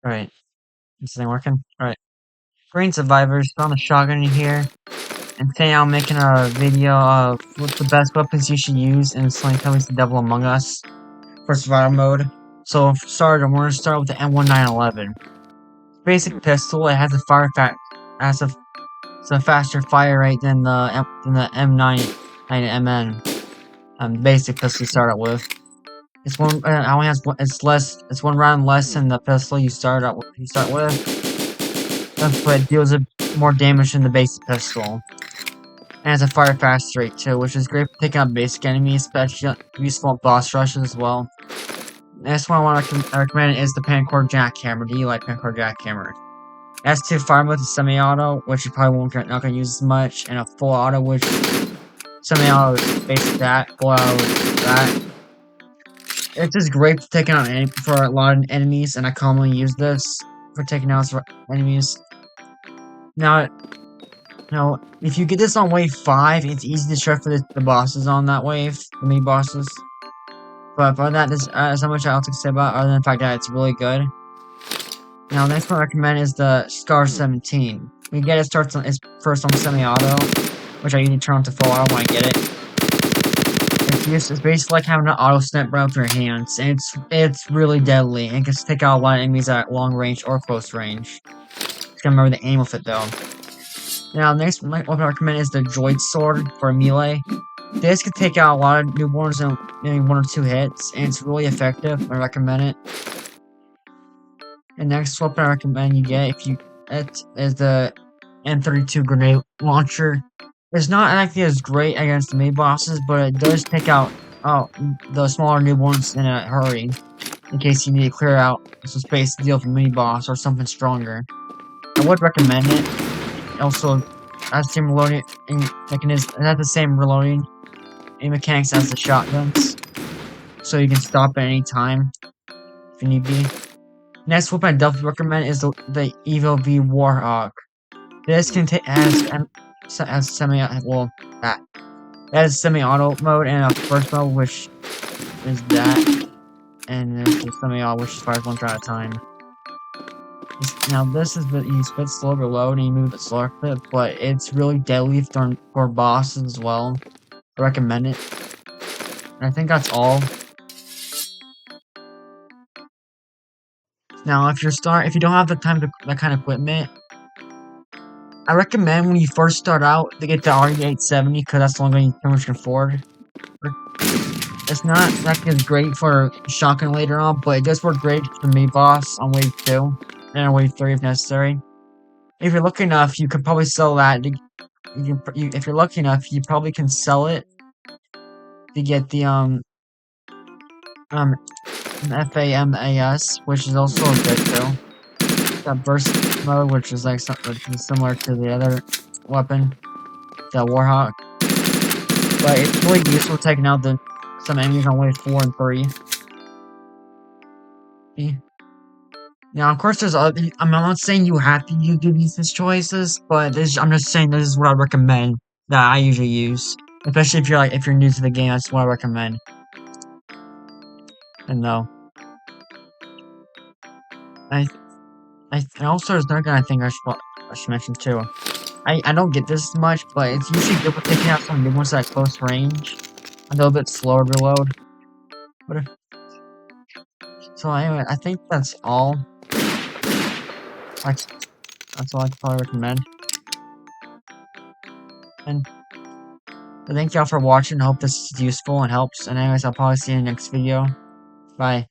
Right. Is this thing working? Alright. Green survivors, found a shotgun in here. And today I'm making a video of what's the best weapons you should use in SLENDYTUBBIES The Devil Among Us for survival mode. So for starter, we're gonna start with the M1911. Basic pistol, it has a it's a faster fire rate than the M9MN. Basic pistol you start out with. It's only has it's one round less than the pistol you start with. But it deals more damage than the basic pistol. And has a fire fast rate too, which is great for taking out basic enemies, especially useful at boss rushes as well. Next one I recommend is the Pancore Jackhammer. Do you like Pancore Jackhammer? It has 2 fire modes, a semi-auto, which you probably not gonna use as much, and a full auto, which semi-auto is basically that, full auto is that. It's just great for taking out for a lot of enemies, and I commonly use this for taking out enemies. Now, if you get this on wave 5, it's easy to check for the bosses on that wave, the mini bosses. But for that, there's not much else to say about, other than the fact that it's really good. Now, the next one I recommend is the Scar 17. When you get it, it's first on semi-auto, which I usually turn on to full auto when I get it. It's basically like having an auto snap right with your hands, and it's really deadly, and can take out a lot of enemies at long range or close range. Just gotta remember the aim with it though. Now, the next one I recommend is the Droid Sword for melee. This can take out a lot of newborns in maybe 1 or 2 hits, and it's really effective. I recommend it. The next weapon I recommend you get is the M32 grenade launcher. It's not actually as great against the mini bosses, but it does take out the smaller newborns in a hurry, in case you need to clear out some space to deal with a mini boss or something stronger. I would recommend it. Also, has the same reloading mechanism. It has the same reloading mechanics as the shotguns, so you can stop at any time if you need be. Next weapon I definitely recommend is the Evo V Warhawk. This has semi-auto mode and a first mode, which is that, and there's the semi-auto, which fires 1 shot at a time. Now this is you split slow reload and you move it slower, but it's really deadly for bosses as well. I recommend it. And I think that's all. Now, if you don't have the time to that kind of equipment, I recommend when you first start out to get the RE870, because that's the only one you pretty much can afford. It's not as great for shotgun later on, but it does work great for mini boss on wave 2 and on wave 3 if necessary. If you're lucky enough, you could probably sell that. If you're lucky enough, you probably can sell it to get the FAMAS, which is also a good too. That burst mode, which is like something similar to the other weapon, the Warhawk. But it's really useful taking out some enemies on wave 4 and 3. Now, of course, there's other. I'm not saying you have to use these choices, but I'm just saying this is what I recommend that I usually use, especially if you're new to the game. That's what I recommend. And no, and also there's another thing I think I should mention too. I don't get this much, but it's usually good for taking out some new ones at close range. A little bit slower reload. So anyway, I think that's all. That's all I could probably recommend. And thank y'all for watching. I hope this is useful and helps. And anyways, I'll probably see you in the next video. Bye.